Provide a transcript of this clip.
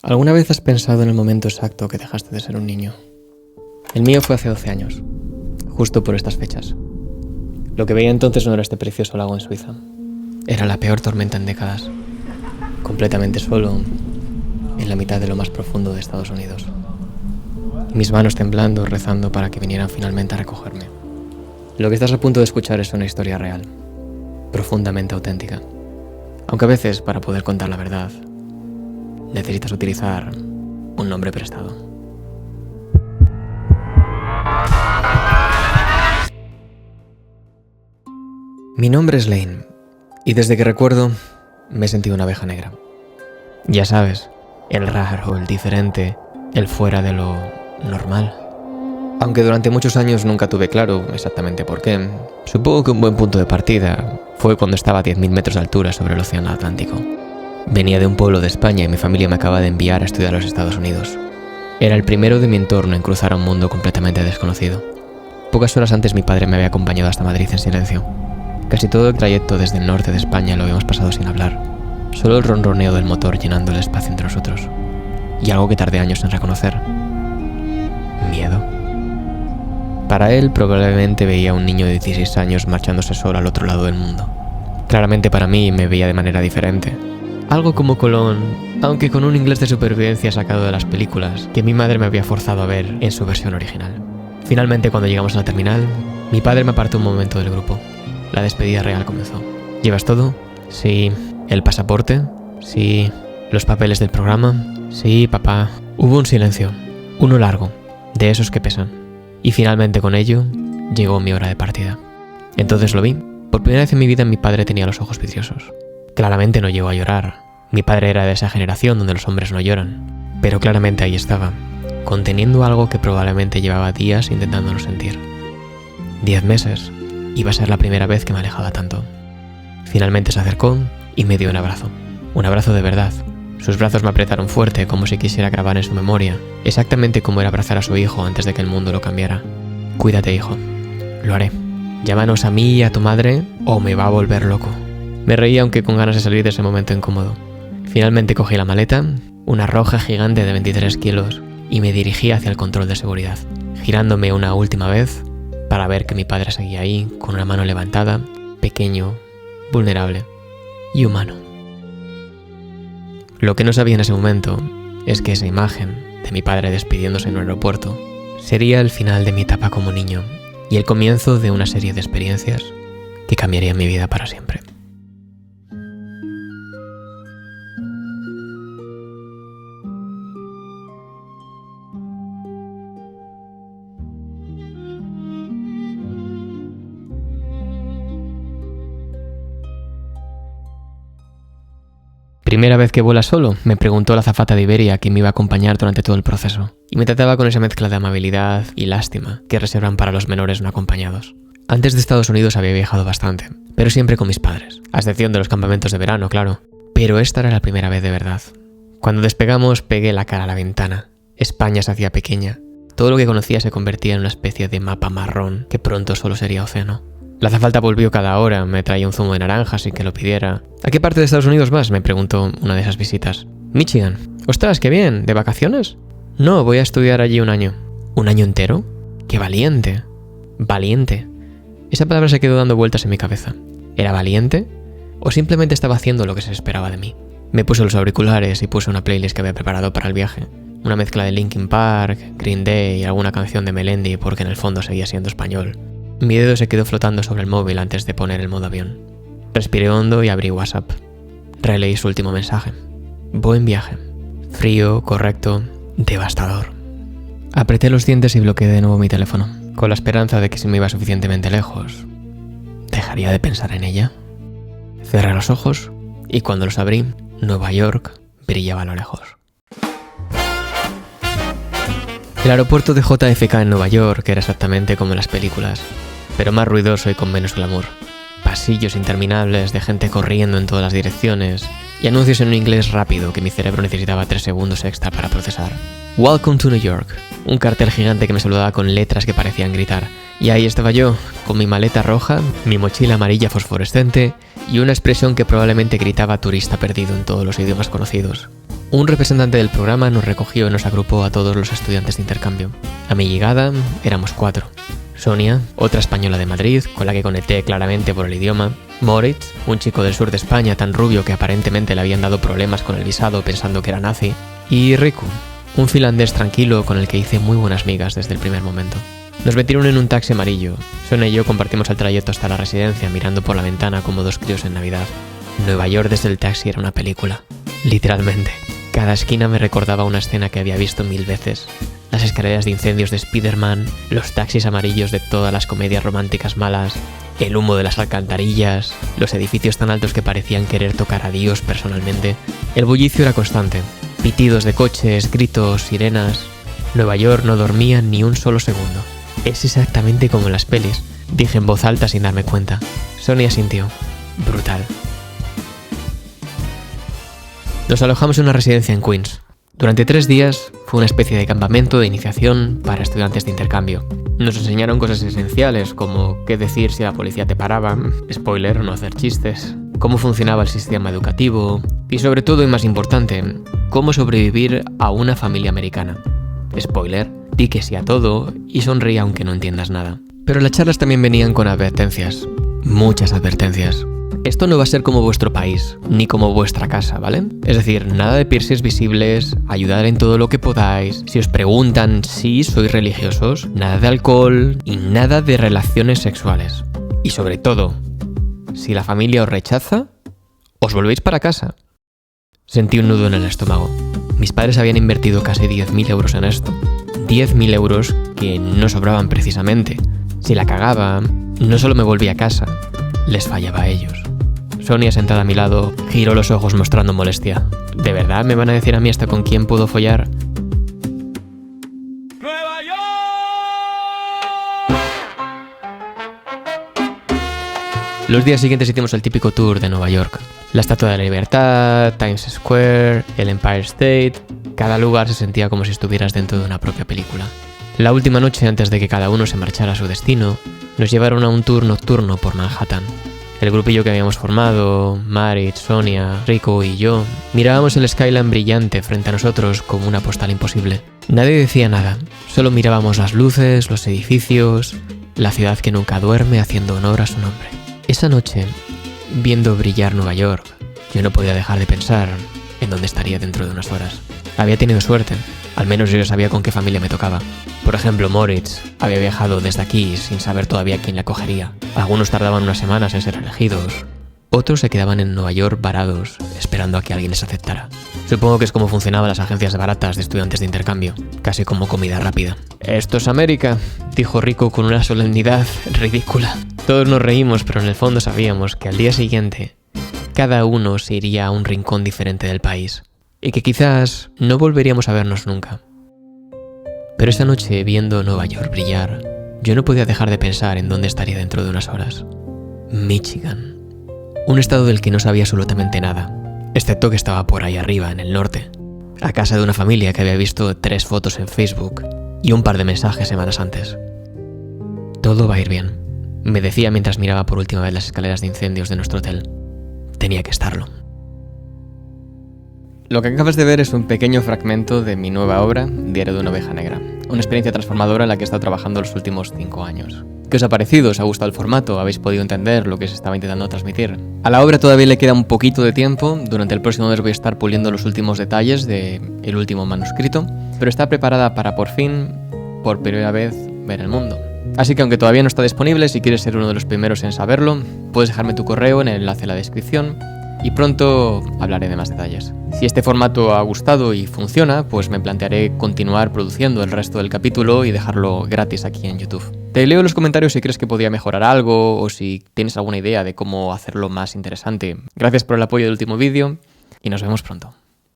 ¿Alguna vez has pensado en el momento exacto que dejaste de ser un niño? El mío fue hace 12 años, justo por estas fechas. Lo que veía entonces no era este precioso lago en Suiza. Era la peor tormenta en décadas. Completamente solo, en la mitad de lo más profundo de Estados Unidos. Y mis manos temblando, rezando para que vinieran finalmente a recogerme. Lo que estás a punto de escuchar es una historia real, profundamente auténtica. Aunque a veces, para poder contar la verdad, necesitas utilizar un nombre prestado. Mi nombre es Lane, y desde que recuerdo me he sentido una abeja negra. Ya sabes, el raro, el diferente, el fuera de lo normal. Aunque durante muchos años nunca tuve claro exactamente por qué. Supongo que un buen punto de partida fue cuando estaba a 10.000 metros de altura sobre el océano Atlántico. Venía de un pueblo de España y mi familia me acaba de enviar a estudiar a los Estados Unidos. Era el primero de mi entorno en cruzar a un mundo completamente desconocido. Pocas horas antes mi padre me había acompañado hasta Madrid en silencio. Casi todo el trayecto desde el norte de España lo habíamos pasado sin hablar. Solo el ronroneo del motor llenando el espacio entre nosotros. Y algo que tardé años en reconocer. Miedo. Para él probablemente veía a un niño de 16 años marchándose solo al otro lado del mundo. Claramente para mí me veía de manera diferente. Algo como Colón, aunque con un inglés de supervivencia sacado de las películas que mi madre me había forzado a ver en su versión original. Finalmente, cuando llegamos a la terminal, mi padre me apartó un momento del grupo. La despedida real comenzó. ¿Llevas todo? Sí. ¿El pasaporte? Sí. ¿Los papeles del programa? Sí, papá. Hubo un silencio, uno largo, de esos que pesan. Y finalmente con ello, llegó mi hora de partida. Entonces lo vi. Por primera vez en mi vida mi padre tenía los ojos vidriosos. Claramente no llegó a llorar. Mi padre era de esa generación donde los hombres no lloran. Pero claramente ahí estaba, conteniendo algo que probablemente llevaba días intentándolo sentir. 10 meses. Iba a ser la primera vez que me alejaba tanto. Finalmente se acercó y me dio un abrazo. Un abrazo de verdad. Sus brazos me apretaron fuerte, como si quisiera grabar en su memoria, exactamente como era abrazar a su hijo antes de que el mundo lo cambiara. Cuídate, hijo. Lo haré. Llámanos a mí y a tu madre o me va a volver loco. Me reí aunque con ganas de salir de ese momento incómodo. Finalmente cogí la maleta, una roja gigante de 23 kilos, y me dirigí hacia el control de seguridad, girándome una última vez para ver que mi padre seguía ahí, con una mano levantada, pequeño, vulnerable y humano. Lo que no sabía en ese momento es que esa imagen de mi padre despidiéndose en un aeropuerto sería el final de mi etapa como niño y el comienzo de una serie de experiencias que cambiarían mi vida para siempre. Primera vez que vuela solo, me preguntó la azafata de Iberia que me iba a acompañar durante todo el proceso, y me trataba con esa mezcla de amabilidad y lástima que reservan para los menores no acompañados. Antes de Estados Unidos había viajado bastante, pero siempre con mis padres, a excepción de los campamentos de verano, claro. Pero esta era la primera vez de verdad. Cuando despegamos pegué la cara a la ventana. España se hacía pequeña. Todo lo que conocía se convertía en una especie de mapa marrón que pronto solo sería océano. La azafata volvió cada hora, me traía un zumo de naranja sin que lo pidiera. ¿A qué parte de Estados Unidos vas?, me preguntó una de esas visitas. Michigan. ¡Ostras, qué bien! ¿De vacaciones? No, voy a estudiar allí un año. ¿Un año entero? ¡Qué valiente! Valiente. Esa palabra se quedó dando vueltas en mi cabeza. ¿Era valiente? ¿O simplemente estaba haciendo lo que se esperaba de mí? Me puse los auriculares y puse una playlist que había preparado para el viaje. Una mezcla de Linkin Park, Green Day y alguna canción de Melendi porque en el fondo seguía siendo español. Mi dedo se quedó flotando sobre el móvil antes de poner el modo avión. Respiré hondo y abrí WhatsApp. Releí su último mensaje. Buen viaje. Frío, correcto, devastador. Apreté los dientes y bloqueé de nuevo mi teléfono, con la esperanza de que si me iba suficientemente lejos, ¿dejaría de pensar en ella? Cerré los ojos y cuando los abrí, Nueva York brillaba a lo lejos. El aeropuerto de JFK en Nueva York era exactamente como en las películas, pero más ruidoso y con menos glamour. Pasillos interminables de gente corriendo en todas las direcciones y anuncios en un inglés rápido que mi cerebro necesitaba 3 segundos extra para procesar. Welcome to New York, un cartel gigante que me saludaba con letras que parecían gritar. Y ahí estaba yo, con mi maleta roja, mi mochila amarilla fosforescente y una expresión que probablemente gritaba turista perdido en todos los idiomas conocidos. Un representante del programa nos recogió y nos agrupó a todos los estudiantes de intercambio. A mi llegada éramos 4. Sonia, otra española de Madrid, con la que conecté claramente por el idioma. Moritz, un chico del sur de España tan rubio que aparentemente le habían dado problemas con el visado pensando que era nazi. Y Riku, un finlandés tranquilo con el que hice muy buenas migas desde el primer momento. Nos metieron en un taxi amarillo. Sonia y yo compartimos el trayecto hasta la residencia mirando por la ventana como 2 críos en Navidad. Nueva York desde el taxi era una película. Literalmente. Cada esquina me recordaba una escena que había visto 1000 veces. Las escaleras de incendios de Spider-Man, los taxis amarillos de todas las comedias románticas malas, el humo de las alcantarillas, los edificios tan altos que parecían querer tocar a Dios personalmente. El bullicio era constante. Pitidos de coches, gritos, sirenas. Nueva York no dormía ni un solo segundo. Es exactamente como en las pelis, dije en voz alta sin darme cuenta. Sonia sintió. Brutal. Nos alojamos en una residencia en Queens. Durante 3 días fue una especie de campamento de iniciación para estudiantes de intercambio. Nos enseñaron cosas esenciales como qué decir si la policía te paraba, spoiler, no hacer chistes, cómo funcionaba el sistema educativo y sobre todo y más importante, cómo sobrevivir a una familia americana. Spoiler, di que sí a todo y sonríe aunque no entiendas nada. Pero las charlas también venían con advertencias, muchas advertencias. Esto no va a ser como vuestro país, ni como vuestra casa, ¿vale? Es decir, nada de piercings visibles, ayudar en todo lo que podáis. Si os preguntan si sois religiosos, nada de alcohol y nada de relaciones sexuales. Y sobre todo, si la familia os rechaza, os volvéis para casa. Sentí un nudo en el estómago. Mis padres habían invertido casi 10.000 euros en esto. 10.000 euros que no sobraban precisamente. Si la cagaba, no solo me volví a casa, les fallaba a ellos. Sonia, sentada a mi lado, giró los ojos mostrando molestia. ¿De verdad me van a decir a mí hasta con quién puedo follar? ¡Nueva York! Los días siguientes hicimos el típico tour de Nueva York. La Estatua de la Libertad, Times Square, el Empire State... Cada lugar se sentía como si estuvieras dentro de una propia película. La última noche, antes de que cada uno se marchara a su destino, nos llevaron a un tour nocturno por Manhattan. El grupillo que habíamos formado, Maritz, Sonia, Rico y yo, mirábamos el skyline brillante frente a nosotros como una postal imposible. Nadie decía nada, solo mirábamos las luces, los edificios, la ciudad que nunca duerme haciendo honor a su nombre. Esa noche, viendo brillar Nueva York, yo no podía dejar de pensar en dónde estaría dentro de unas horas. Había tenido suerte, al menos yo sabía con qué familia me tocaba. Por ejemplo, Moritz había viajado desde aquí sin saber todavía quién le acogería. Algunos tardaban unas semanas en ser elegidos. Otros se quedaban en Nueva York varados, esperando a que alguien les aceptara. Supongo que es como funcionaban las agencias baratas de estudiantes de intercambio, casi como comida rápida. «Esto es América», dijo Rico con una solemnidad ridícula. Todos nos reímos, pero en el fondo sabíamos que al día siguiente cada uno se iría a un rincón diferente del país y que quizás no volveríamos a vernos nunca. Pero esa noche, viendo Nueva York brillar, yo no podía dejar de pensar en dónde estaría dentro de unas horas. Michigan. Un estado del que no sabía absolutamente nada, excepto que estaba por ahí arriba, en el norte, a casa de una familia que había visto 3 fotos en Facebook y un par de mensajes semanas antes. Todo va a ir bien, me decía mientras miraba por última vez las escaleras de incendios de nuestro hotel. Tenía que estarlo. Lo que acabas de ver es un pequeño fragmento de mi nueva obra, Diario de una oveja negra. Una experiencia transformadora en la que he estado trabajando los últimos 5 años. ¿Qué os ha parecido? ¿Os ha gustado el formato? ¿Habéis podido entender lo que se estaba intentando transmitir? A la obra todavía le queda un poquito de tiempo. Durante el próximo mes voy a estar puliendo los últimos detalles del último manuscrito, pero está preparada para por fin, por primera vez, ver el mundo. Así que aunque todavía no está disponible, si quieres ser uno de los primeros en saberlo, puedes dejarme tu correo en el enlace en la descripción y pronto hablaré de más detalles. Si este formato ha gustado y funciona, pues me plantearé continuar produciendo el resto del capítulo y dejarlo gratis aquí en YouTube. Te leo en los comentarios si crees que podría mejorar algo o si tienes alguna idea de cómo hacerlo más interesante. Gracias por el apoyo del último vídeo y nos vemos pronto.